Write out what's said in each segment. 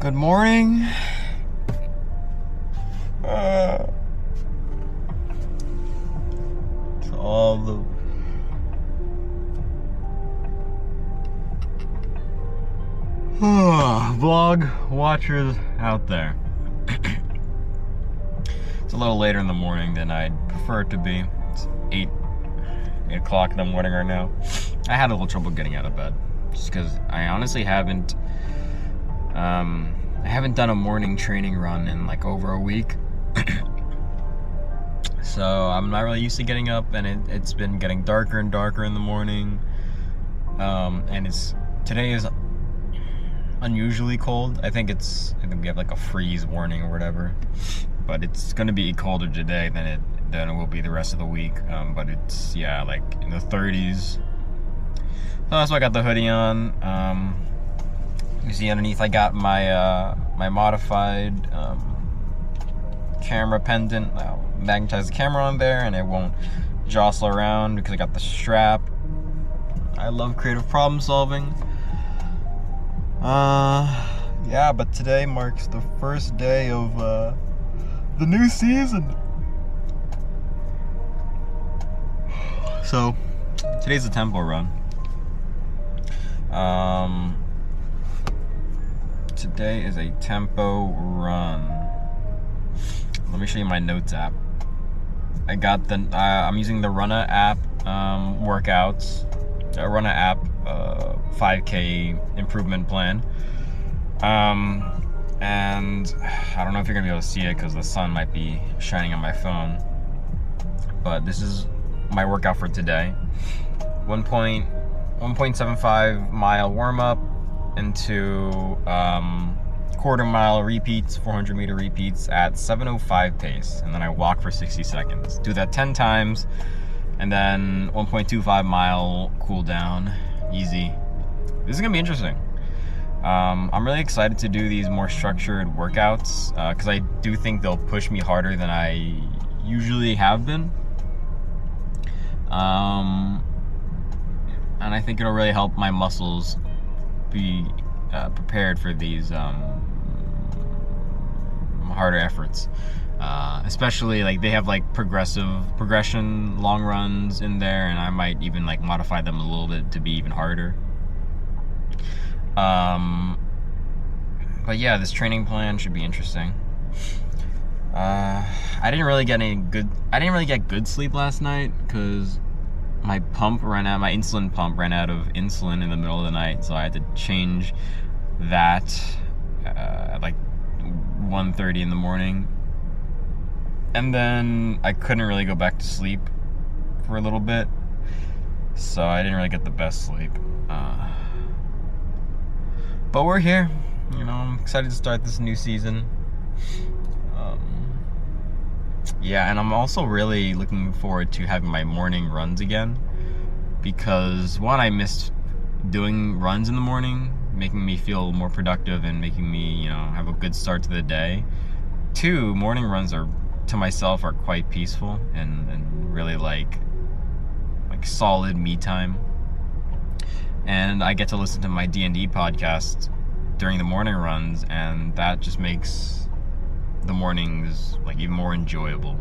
Good morning. To all the vlog watchers out there. It's a little later in the morning than I'd prefer it to be. It's 8 o'clock in the morning right now. I had a little trouble getting out of bed just because I honestly haven't done a morning training run in like over a week. So I'm not really used to getting up, and it's been getting darker and darker in the morning. And today is unusually cold. I think we have like a freeze warning or whatever, but it's gonna be colder today than it will be the rest of the week. But it's like in the 30s. So that's why I got the hoodie on. You see underneath I got my my modified camera pendant. I'll magnetize the camera on there and it won't jostle around because I got the strap. I love creative problem solving. But today marks the first day of the new season. So today's the tempo run. Today is a tempo run. Let me show you my notes app. I got I'm using the Runna app workouts. Runna app 5K improvement plan. And I don't know if you're gonna be able to see it because the sun might be shining on my phone. But this is my workout for today. 1.75 mile warm up into quarter mile repeats, 400 meter repeats at 7:05 pace, and then I walk for 60 seconds. Do that 10 times, and then 1.25 mile cool down, easy. This is gonna be interesting. I'm really excited to do these more structured workouts because I do think they'll push me harder than I usually have been. And I think it'll really help my muscles be prepared for these harder efforts. Especially like they have like progression long runs in there, and I might even like modify them a little bit to be even harder. But yeah, this training plan should be interesting. I didn't really get good sleep last night because my insulin pump ran out of insulin in the middle of the night, so I had to change that at like 1:30 in the morning. And then I couldn't really go back to sleep for a little bit, so I didn't really get the best sleep. But we're here, I'm excited to start this new season. And I'm also really looking forward to having my morning runs again, because one, I missed doing runs in the morning, making me feel more productive and making me, have a good start to the day. Two, morning runs to myself are quite peaceful and really like solid me time. And I get to listen to my D&D podcast during the morning runs, and that just makes the mornings like even more enjoyable.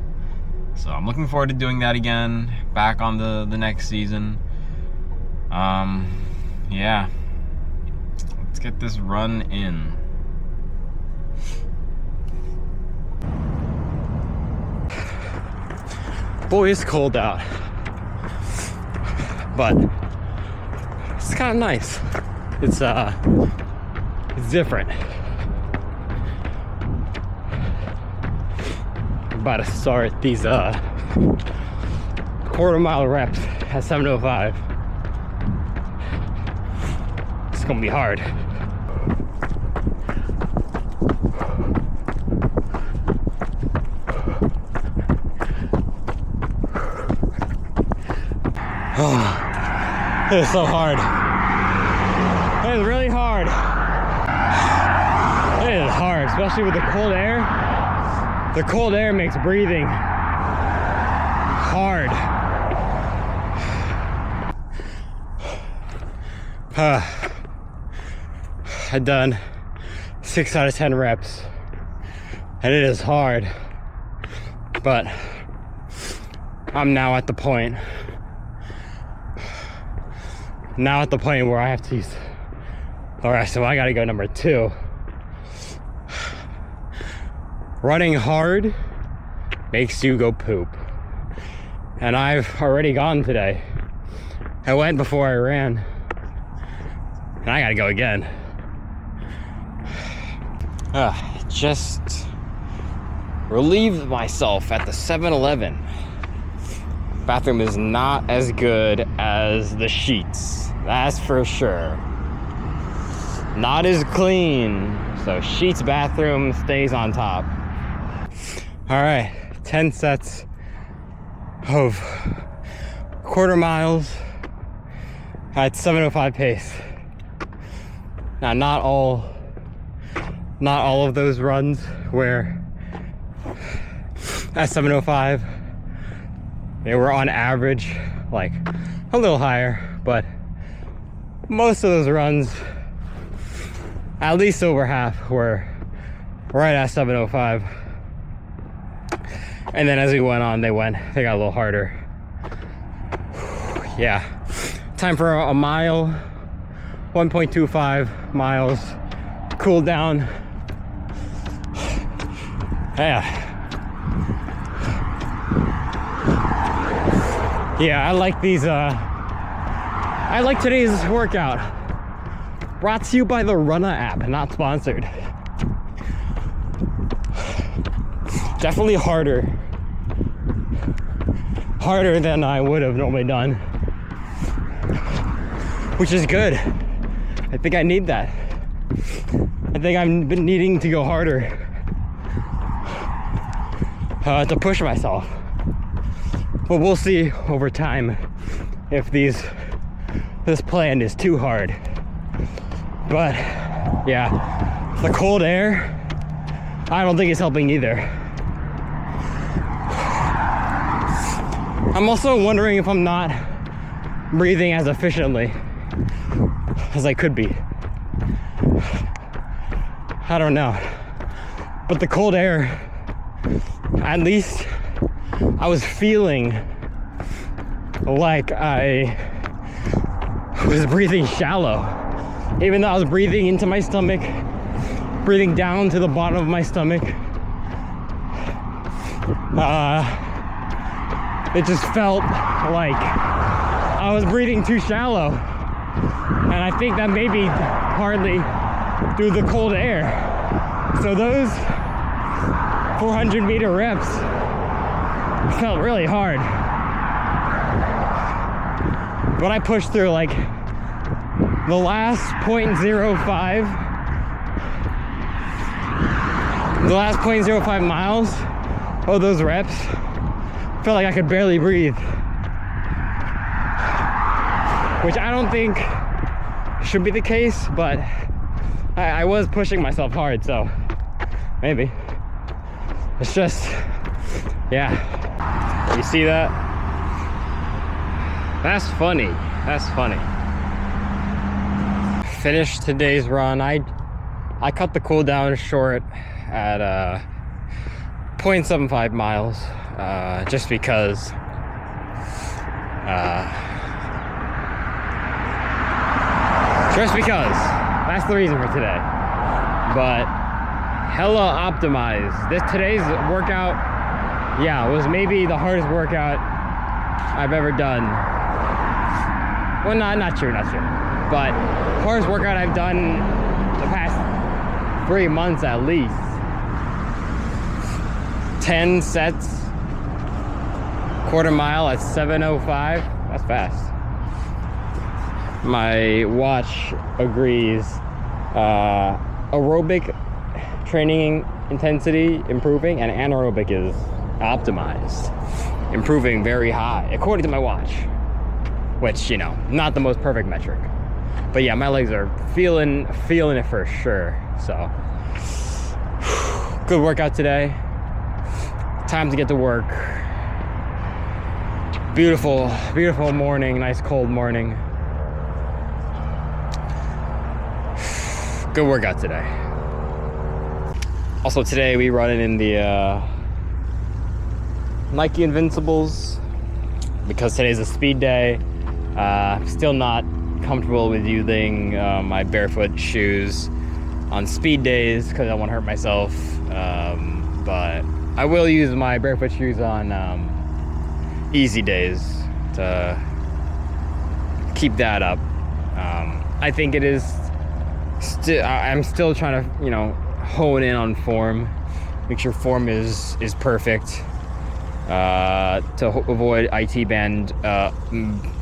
So I'm looking forward to doing that again, back on the next season. Let's get this run in. Boy, it's cold out, but it's kind of nice. It's different. About to start these quarter mile reps at 7:05. It's gonna be hard. It is so hard. It is really hard. It is hard, especially with the cold air. The cold air makes breathing hard. I've done 6 out of 10 reps. And it is hard. But I'm now at the point. Where I have to use. Alright, so I gotta go number 2. Running hard makes you go poop. And I've already gone today. I went before I ran. And I gotta go again. Just relieved myself at the 7-Eleven. Bathroom is not as good as the Sheetz. That's for sure. Not as clean. So Sheetz bathroom stays on top. All right, 10 sets of quarter miles at 7:05 pace. Now, not all of those runs were at 7:05. They were on average like a little higher, but most of those runs, at least over half, were right at 7:05. And then as we went on, they got a little harder. Yeah, time for a mile, 1.25 miles, cool down. Yeah, I like these, I like today's workout. Brought to you by the Runna app, not sponsored. Definitely harder than I would have normally done, which is good. I think I need that. I think I've been needing to go harder to push myself. But we'll see over time if this plan is too hard. But yeah, the cold air, I don't think it's helping either. I'm also wondering if I'm not breathing as efficiently as I could be. I don't know. But the cold air, at least I was feeling like I was breathing shallow. Even though I was breathing into my stomach, breathing down to the bottom of my stomach, it just felt like I was breathing too shallow. And I think that may be partly through the cold air. So those 400-meter reps felt really hard. But I pushed through like the last 0.05 miles of those reps. Felt like I could barely breathe, which I don't think should be the case, but I was pushing myself hard, so maybe. It's just, yeah. You see that? That's funny. That's funny. Finished today's run. I cut the cool down short at 0.75 miles. Just because that's the reason for today. But hella optimized. Today's workout, yeah, was maybe the hardest workout I've ever done. Well, not true, but hardest workout I've done the past 3 months at least. 10 sets, quarter mile at 7:05. That's fast. My watch agrees. Aerobic training intensity improving, and anaerobic is optimized, improving very high according to my watch, which, you know, not the most perfect metric. But yeah, my legs are feeling it for sure. So good workout today. Time to get to work. Beautiful morning, nice cold morning. Good workout today. Also today we run it in the Nike Invincibles because today's a speed day. Still not comfortable with using my barefoot shoes on speed days because I don't want to hurt myself. But I will use my barefoot shoes on easy days to keep that up. I think it is I'm still trying to, you know, hone in on form, make sure form is perfect, to avoid IT band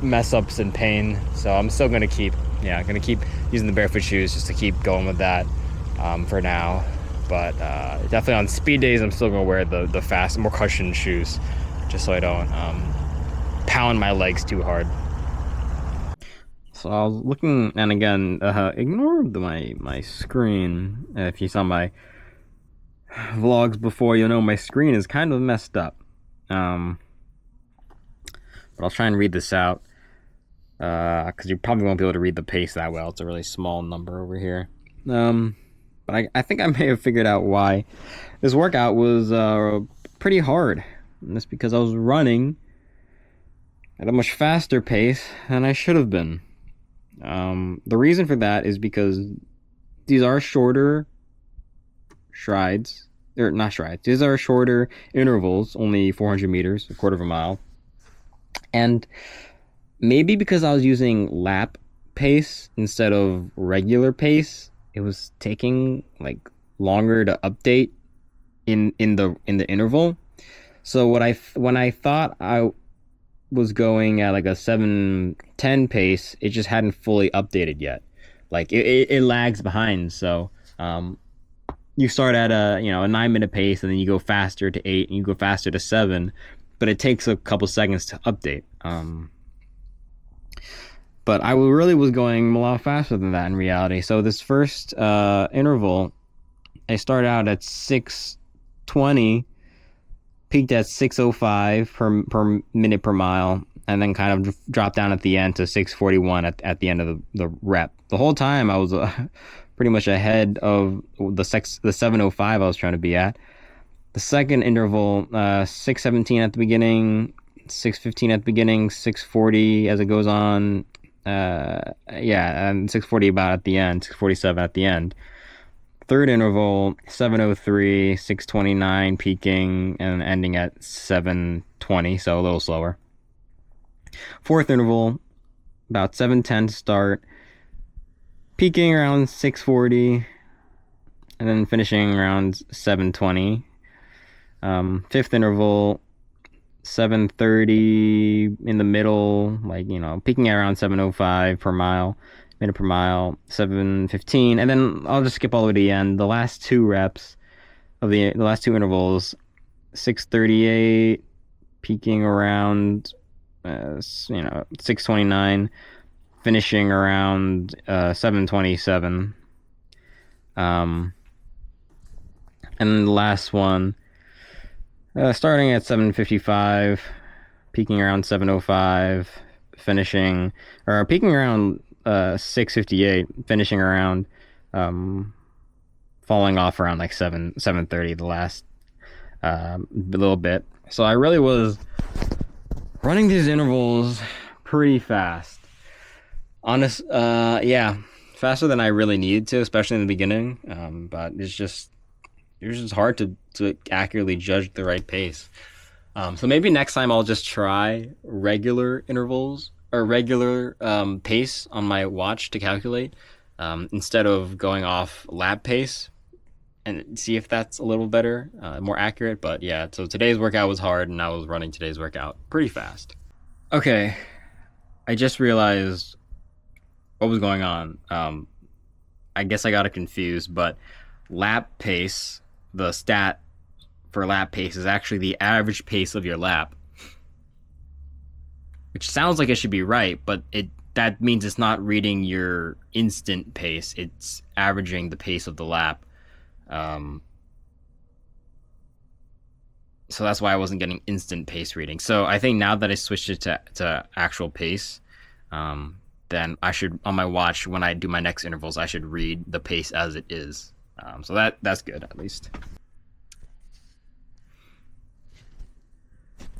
mess ups and pain. So I'm still gonna keep using the barefoot shoes just to keep going with that for now. But definitely on speed days, I'm still gonna wear the fast, more cushioned shoes, just so I don't pound my legs too hard. So I was looking, and again, ignore my screen. If you saw my vlogs before, you'll know my screen is kind of messed up. But I'll try and read this out, because you probably won't be able to read the pace that well. It's a really small number over here. But I think I may have figured out why this workout was pretty hard. And that's because I was running at a much faster pace than I should have been. The reason for that is because these are shorter strides, or not strides, these are shorter intervals, only 400 meters, a quarter of a mile. And maybe because I was using lap pace instead of regular pace, it was taking like longer to update in the interval. So when I thought I was going at like a 7:10 pace, it just hadn't fully updated yet. Like it lags behind. So you start at a 9-minute pace, and then you go faster to 8, and you go faster to 7, but it takes a couple seconds to update. But I really was going a lot faster than that in reality. So this first interval, I started out at 6:20, peaked at 6:05 per minute per mile, and then kind of dropped down at the end to 6:41 at the end of the rep. The whole time I was pretty much ahead of the 7:05 I was trying to be at. The second interval, 6:17 at the beginning, 6:15 at the beginning, 6:40 as it goes on. And 6:40 about at the end, 6:47 at the end. Third interval, 7:03, 6:29 peaking and ending at 7:20, so a little slower. Fourth interval, about 7:10 to start, peaking around 6:40, and then finishing around 7:20. Fifth interval, 7:30 in the middle, peaking at around 7:05 per minute per mile, 7:15, and then I'll just skip all the way to the end. The last two reps of the last two intervals, 6:38, peaking around 6:29, finishing around 7:27. And then the last one, starting at 7:55, peaking around 7:05, peaking around 6:58, finishing around falling off around like 7:30 the last little bit. So I really was running these intervals pretty fast. Faster than I really needed to, especially in the beginning. But it's just hard to accurately judge the right pace. So maybe next time I'll just try regular intervals or regular pace on my watch to calculate, instead of going off lap pace, and see if that's a little better, more accurate. But yeah, so today's workout was hard, and I was running today's workout pretty fast. Okay, I just realized what was going on. I guess I got it confused, but lap pace, the stat for lap pace, is actually the average pace of your lap. Which sounds like it should be right, but that means it's not reading your instant pace. It's averaging the pace of the lap. So that's why I wasn't getting instant pace reading. So I think now that I switched it to actual pace, then I should, on my watch, when I do my next intervals, I should read the pace as it is. So that's good at least.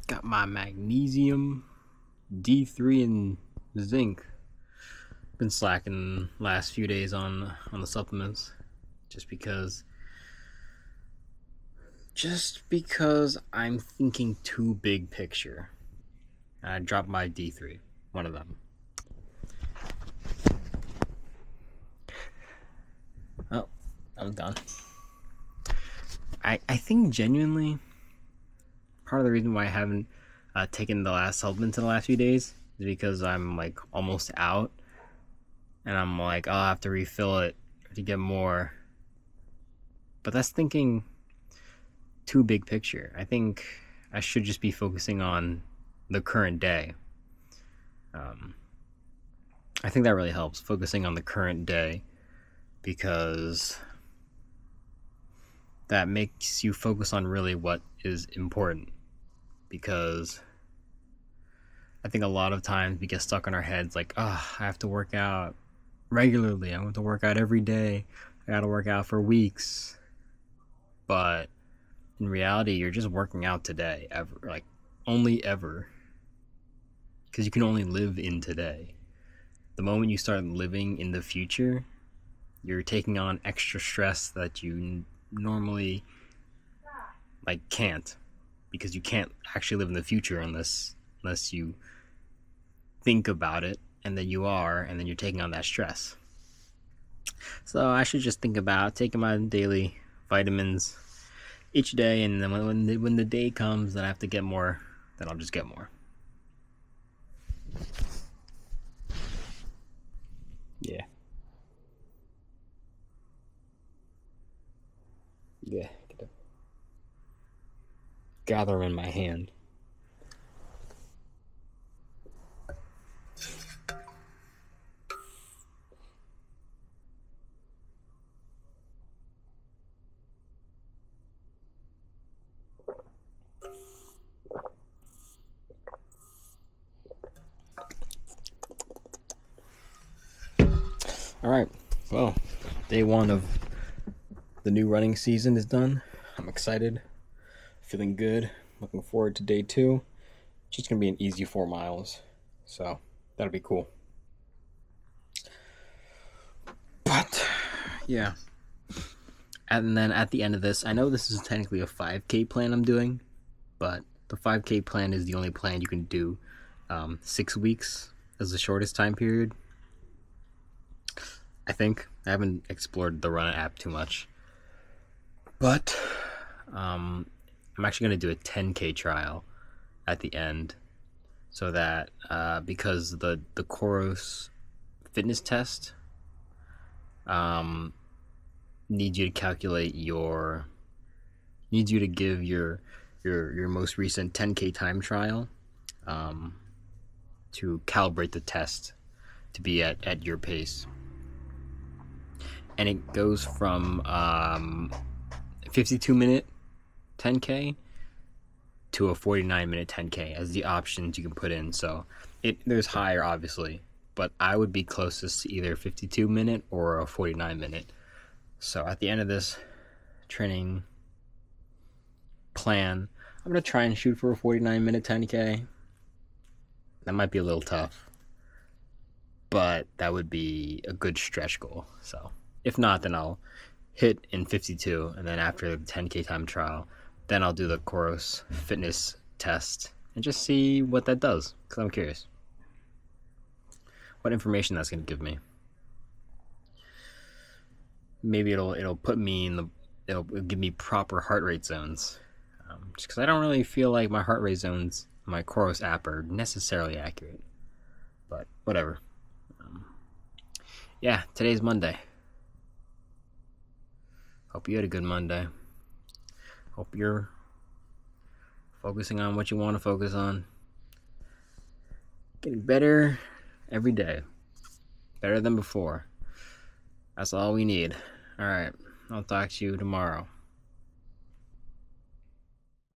Got my magnesium, D3, and zinc. Been slacking last few days on the supplements, just because I'm thinking too big picture. I dropped my D3, one of them. Oh, I'm done. I think genuinely, part of the reason why I haven't taken the last supplements in the last few days is because I'm like almost out, and I'm like, I'll have to refill it to get more. But that's thinking too big picture. I think I should just be focusing on the current day. I think that really helps, focusing on the current day, because that makes you focus on really what is important. Because I think a lot of times we get stuck in our heads like, I have to work out regularly. I want to work out every day. I got to work out for weeks. But in reality, you're just working out today, only ever. Because you can only live in today. The moment you start living in the future, you're taking on extra stress that you normally can't, because you can't actually live in the future unless you think about it, and then you're taking on that stress. So I should just think about taking my daily vitamins each day, and then when the day comes that I have to get more, then I'll just get more. Yeah. Gather them in my hand. All right. Well, day 1 of the new running season is done. I'm excited. Feeling good. Looking forward to day 2. It's just going to be an easy 4 miles. So that'll be cool. But, yeah. And then at the end of this, I know this is technically a 5K plan I'm doing, but the 5K plan is the only plan you can do 6 weeks as the shortest time period. I think. I haven't explored the Run app too much. But I'm actually going to do a 10K trial at the end, so that because the Coros fitness test needs you to calculate needs you to give your most recent 10K time trial to calibrate the test to be at your pace. And it goes from 52-minute 10K to a 49-minute 10K as the options you can put in. So there's higher, obviously, but I would be closest to either 52-minute or a 49-minute. So at the end of this training plan, I'm going to try and shoot for a 49-minute 10K. That might be a little tough, but that would be a good stretch goal. So if not, then I'll hit in 52, and then after the 10K time trial, then I'll do the Coros fitness test and just see what that does, because I'm curious what information that's going to give me. Maybe it'll put me it'll give me proper heart rate zones, just because I don't really feel like my heart rate zones on my Coros app are necessarily accurate, but whatever. Yeah, today's Monday. Hope you had a good Monday. Hope you're focusing on what you want to focus on. Getting better every day. Better than before. That's all we need. All right. I'll talk to you tomorrow.